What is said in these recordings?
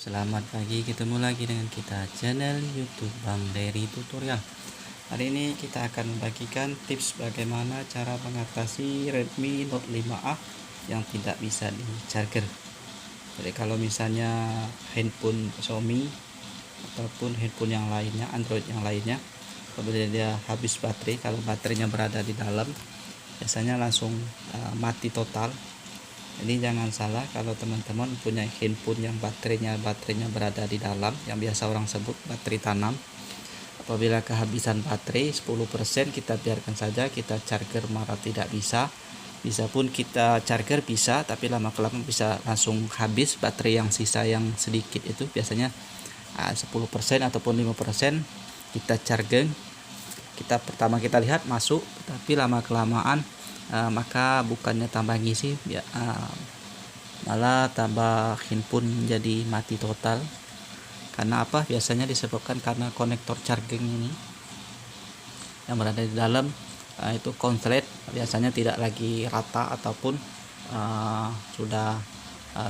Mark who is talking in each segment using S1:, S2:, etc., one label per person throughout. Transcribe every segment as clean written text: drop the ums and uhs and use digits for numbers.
S1: Selamat pagi, ketemu lagi dengan kita channel YouTube Bang Dery Tutorial. Hari ini kita akan membagikan tips bagaimana cara mengatasi Redmi Note 5A yang tidak bisa di charger. Jadi kalau misalnya handphone Xiaomi ataupun handphone yang lainnya, Android yang lainnya, apabila dia habis baterai, kalau baterainya berada di dalam, biasanya langsung mati total. Ini jangan salah kalau teman-teman punya handphone yang baterainya berada di dalam, yang biasa orang sebut baterai tanam. Apabila kehabisan baterai 10%, kita biarkan saja, kita charger malah tidak bisa. Bisa pun kita charger bisa, tapi lama-kelamaan bisa langsung habis baterai yang sisa yang sedikit itu, biasanya 10% ataupun 5% kita charger. Pertama kita lihat masuk, tapi lama-kelamaan maka bukannya tambah ngisi malah tambah handphone jadi mati total. Karena apa? Biasanya disebabkan karena konektor charging ini yang berada di dalam itu konslet biasanya tidak lagi rata ataupun sudah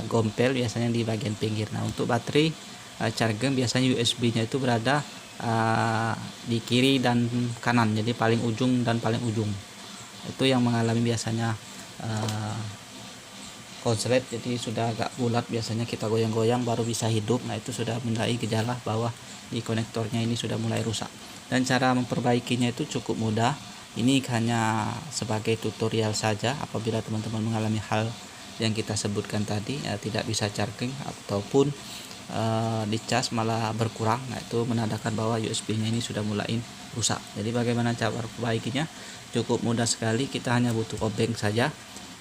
S1: gompel biasanya di bagian pinggir. Nah, untuk baterai charging biasanya USB-nya itu berada di kiri dan kanan, jadi paling ujung dan paling ujung. Itu yang mengalami biasanya konslet, jadi sudah agak bulat, biasanya kita goyang-goyang baru bisa hidup. Nah, itu sudah menandai gejala bahwa di konektornya ini sudah mulai rusak. Dan cara memperbaikinya itu cukup mudah. Ini hanya sebagai tutorial saja. Apabila teman-teman mengalami hal yang kita sebutkan tadi, tidak bisa charging ataupun dicas malah berkurang, nah itu menandakan bahwa USB-nya ini sudah mulai rusak. Jadi bagaimana cara perbaikinya? Cukup mudah sekali, kita hanya butuh obeng saja.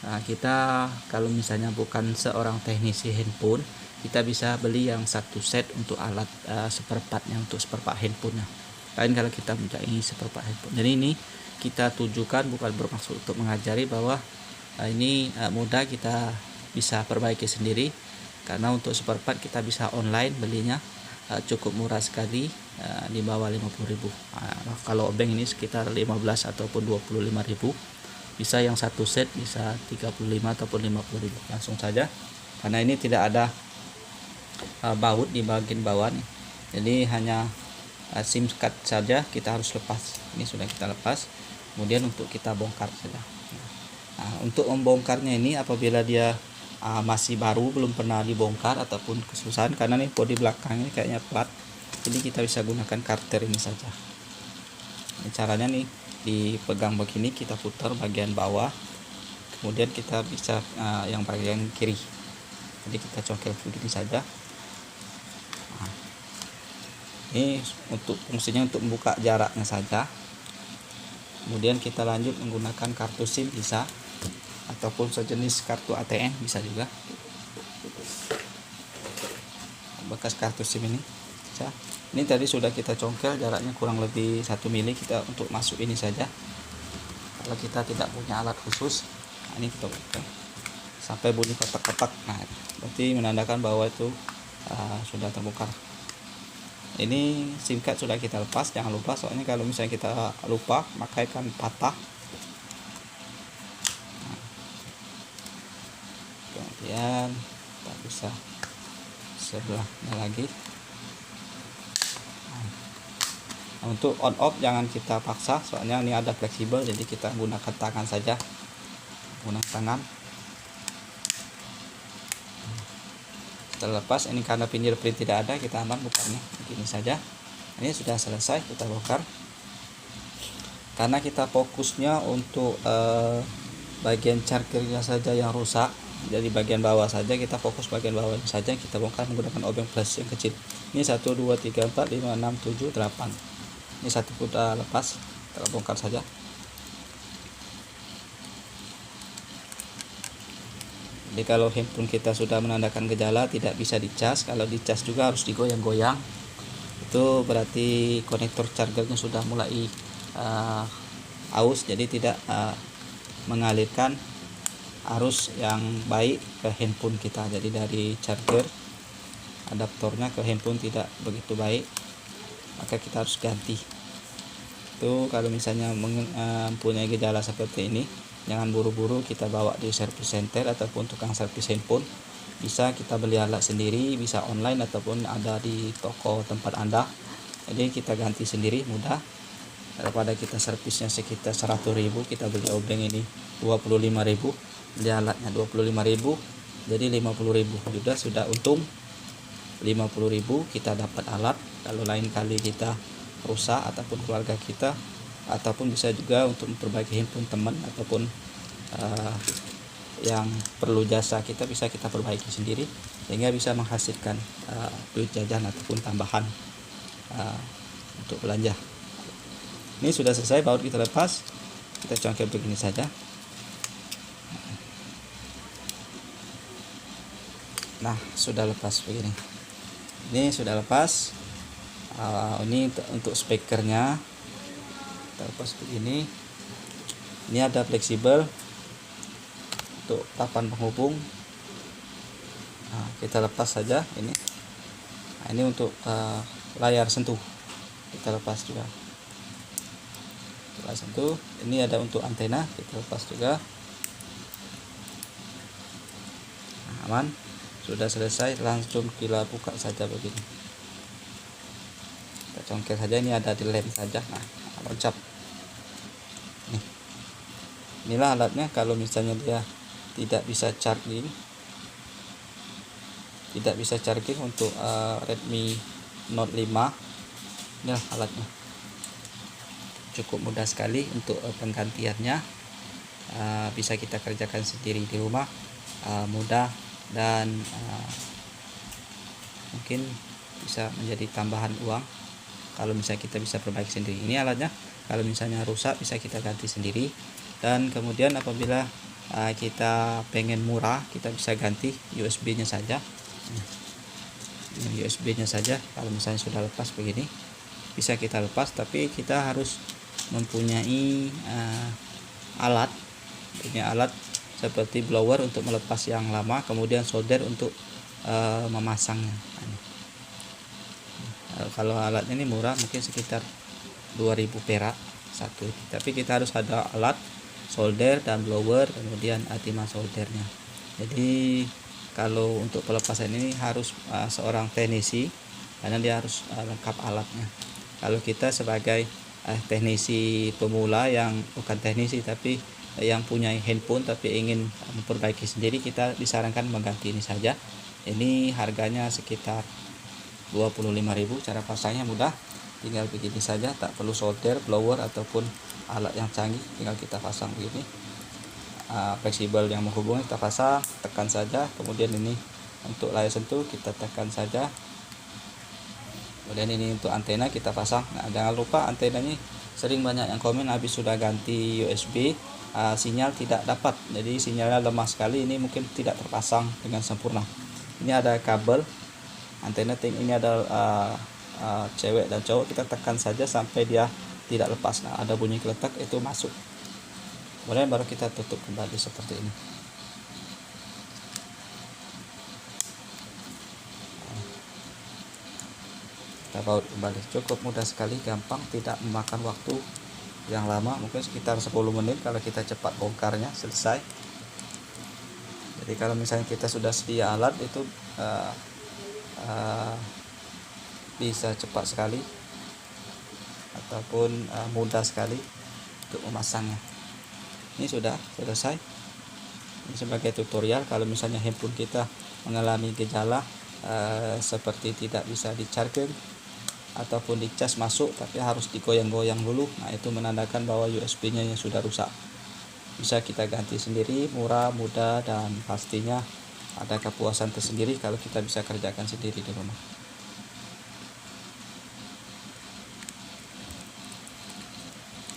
S1: Nah, kita kalau misalnya bukan seorang teknisi handphone, kita bisa beli yang satu set untuk alat seperempatnya, untuk seperempat handphone. Lain kalau kita mempunyai seperempat handphone. Jadi ini kita tujukan bukan bermaksud untuk mengajari bahwa ini mudah, kita bisa perbaiki sendiri. Karena untuk seperempat kita bisa online belinya, cukup murah sekali, di bawah 50.000. Kalau obeng ini sekitar 15 ataupun 25.000. Bisa yang satu set bisa 35 ataupun 50.000 langsung saja, karena ini tidak ada baut di bagian bawah nih. Jadi hanya SIM card saja kita harus lepas. Ini sudah kita lepas, kemudian untuk kita bongkar saja. Nah, untuk membongkarnya ini apabila dia masih baru, belum pernah dibongkar ataupun kesusahan, karena nih bodi belakang ini kayaknya plat, jadi kita bisa gunakan karter ini saja. Ini caranya nih, dipegang begini, kita putar bagian bawah, kemudian kita bisa yang bagian kiri, jadi kita congkel begini saja. Nah, ini untuk fungsinya untuk membuka jaraknya saja. Kemudian kita lanjut menggunakan kartu SIM bisa, ataupun sejenis kartu ATM bisa juga. Bekas kartu SIM ini bisa. Ini tadi sudah kita congkel, jaraknya kurang lebih 1 mili, kita untuk masuk ini saja. Kalau kita tidak punya alat khusus, nah ini kita buka sampai bunyi kotak-kotak. Nah, berarti menandakan bahwa itu sudah terbongkar. Ini SIM card sudah kita lepas, jangan lupa, soalnya kalau misalnya kita lupa maka akan patah. Kemudian kita bisa sebelahnya lagi. Nah, untuk on off jangan kita paksa, soalnya ini ada fleksibel, jadi kita gunakan tangan saja, gunakan tangan. Setelah lepas ini, karena fingerprint tidak ada, kita aman bukannya begini saja. Ini sudah selesai, kita bongkar. Karena kita fokusnya untuk bagian chargernya saja yang rusak, jadi bagian bawah saja, kita fokus bagian bawah saja, kita bongkar menggunakan obeng flash yang kecil. Ini 1 2 3 4 5 6 7 8. Ini satu sudah lepas, kita bongkar saja. Jadi kalau handphone kita sudah menandakan gejala tidak bisa dicas, kalau dicas juga harus digoyang-goyang, itu berarti konektor chargernya sudah mulai aus, jadi tidak mengalirkan arus yang baik ke handphone kita. Jadi dari charger adaptornya ke handphone tidak begitu baik, maka kita harus ganti. Itu kalau misalnya mempunyai gejala seperti ini, jangan buru-buru kita bawa di service center ataupun tukang servis handphone. bisa kita beli alat sendiri, bisa online ataupun ada di toko tempat Anda. Jadi kita ganti sendiri mudah, daripada kita servisnya sekitar 100.000, kita beli obeng ini 25.000, beli alatnya 25.000, jadi 50.000 sudah untung 50.000. Kita dapat alat, kalau lain kali kita rusak ataupun keluarga kita, ataupun bisa juga untuk memperbaiki handphone teman ataupun yang perlu jasa kita, bisa kita perbaiki sendiri sehingga bisa menghasilkan duit jajan ataupun tambahan untuk belanja. Ini sudah selesai, baut kita lepas, kita congkel begini saja. Nah, sudah lepas begini. Ini sudah lepas. Ini untuk speakernya kita lepas begini. Ini ada fleksibel untuk papan penghubung. Nah, kita lepas saja ini. Nah, ini untuk layar sentuh kita lepas juga. Layar sentuh. Ini ada untuk antena, kita lepas juga. Nah, aman. Sudah selesai, langsung kita buka saja begini. Kita congkel saja, ini ada di lem saja. Nah, loncat. Nih. Inilah alatnya. Kalau misalnya dia tidak bisa charging, untuk Redmi Note 5, inilah alatnya. Cukup mudah sekali untuk penggantiannya. Bisa kita kerjakan sendiri di rumah, mudah, dan mungkin bisa menjadi tambahan uang kalau misalnya kita bisa perbaiki sendiri. Ini alatnya, kalau misalnya rusak bisa kita ganti sendiri. Dan kemudian apabila kita pengen murah, kita bisa ganti USB-nya saja. USB-nya saja, kalau misalnya sudah lepas begini bisa kita lepas, tapi kita harus mempunyai alat seperti blower untuk melepas yang lama, kemudian solder untuk memasangnya. Kalau alatnya ini murah, mungkin sekitar 2.000 perak satu, tapi kita harus ada alat solder dan blower, kemudian timah soldernya. Jadi kalau untuk pelepasan ini harus seorang teknisi, karena dia harus lengkap alatnya. Kalau kita sebagai teknisi pemula yang bukan teknisi tapi yang punya handphone tapi ingin memperbaiki sendiri, kita disarankan mengganti ini saja. Ini harganya sekitar 25.000. Cara pasangnya mudah, tinggal begini saja, tak perlu solder, blower ataupun alat yang canggih, tinggal kita pasang begini. Fleksibel yang menghubungi kita pasang, tekan saja. Kemudian ini untuk layar sentuh kita tekan saja. Kemudian ini untuk antena kita pasang. Nah, jangan lupa antenanya, sering banyak yang komen habis sudah ganti USB sinyal tidak dapat, jadi sinyalnya lemah sekali. Ini mungkin tidak terpasang dengan sempurna. Ini ada kabel antena, ini ada cewek dan cowok, kita tekan saja sampai dia tidak lepas. Nah, ada bunyi keletak, itu masuk. Kemudian baru kita tutup kembali seperti ini. Kita baut kembali. Cukup mudah sekali, gampang, tidak memakan waktu yang lama, mungkin sekitar 10 menit kalau kita cepat bongkarnya, selesai. Jadi kalau misalnya kita sudah sedia alat itu bisa cepat sekali ataupun mudah sekali untuk memasangnya. Ini sudah selesai. Ini sebagai tutorial kalau misalnya handphone kita mengalami gejala seperti tidak bisa di-charge ataupun dicas masuk tapi harus digoyang-goyang dulu, nah itu menandakan bahwa USB-nya yang sudah rusak. Bisa kita ganti sendiri, murah, mudah, dan pastinya ada kepuasan tersendiri kalau kita bisa kerjakan sendiri di rumah.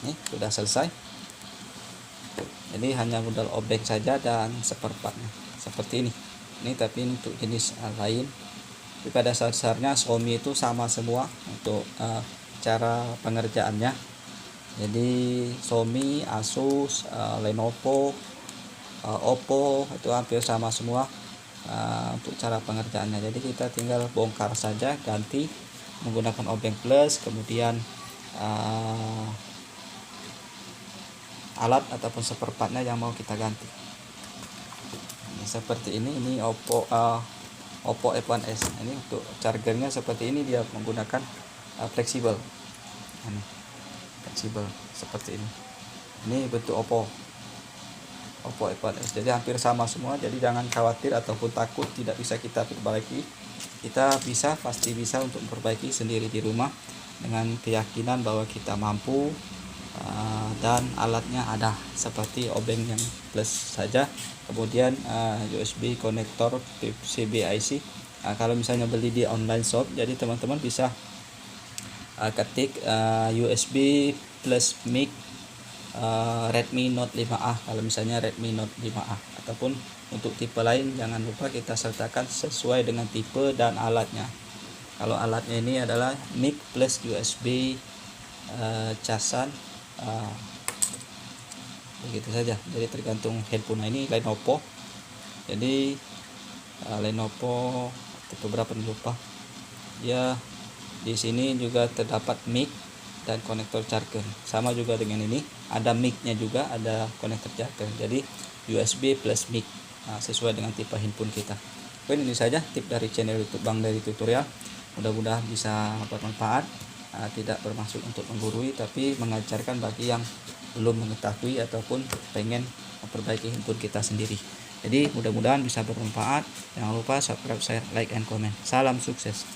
S1: Ini sudah selesai. Jadi hanya modal obeng saja dan seperempatnya seperti ini. Ini tapi untuk jenis lain. Tapi pada dasarnya Xiaomi itu sama semua untuk cara pengerjaannya. Jadi Xiaomi, Asus, Lenovo, Oppo itu hampir sama semua untuk cara pengerjaannya. Jadi kita tinggal bongkar saja, ganti menggunakan obeng plus, kemudian alat ataupun seperempatnya yang mau kita ganti. seperti ini Oppo F1s. Ini untuk chargernya seperti ini, dia menggunakan fleksibel. Ini fleksibel seperti ini bentuk Oppo F1s. Jadi hampir sama semua, jadi jangan khawatir ataupun takut tidak bisa kita perbaiki. Kita pasti bisa untuk memperbaiki sendiri di rumah dengan keyakinan bahwa kita mampu dan alatnya ada, seperti obeng yang plus saja, kemudian USB konektor PCB IC. Kalau misalnya beli di online shop, jadi teman-teman bisa ketik USB plus mic Redmi Note 5A, kalau misalnya Redmi Note 5A, ataupun untuk tipe lain jangan lupa kita sertakan sesuai dengan tipe dan alatnya. Kalau alatnya ini adalah mic plus USB casan, begitu saja. Jadi tergantung handphone. Ini Lenovo, jadi Lenovo tipe berapa nih lupa ya. Di sini juga terdapat mic dan konektor charger, sama juga dengan ini, ada mic-nya juga, ada konektor charger, jadi USB plus mic, sesuai dengan tipe handphone kita. Oke, ini saja tip dari channel YouTube Bang Dari Tutorial, mudah-mudahan bisa bermanfaat. Tidak bermaksud untuk menggurui, tapi mengajarkan bagi yang belum mengetahui ataupun pengen memperbaiki handphone kita sendiri. Jadi mudah-mudahan bisa bermanfaat. Jangan lupa subscribe, share, like, and comment. Salam sukses.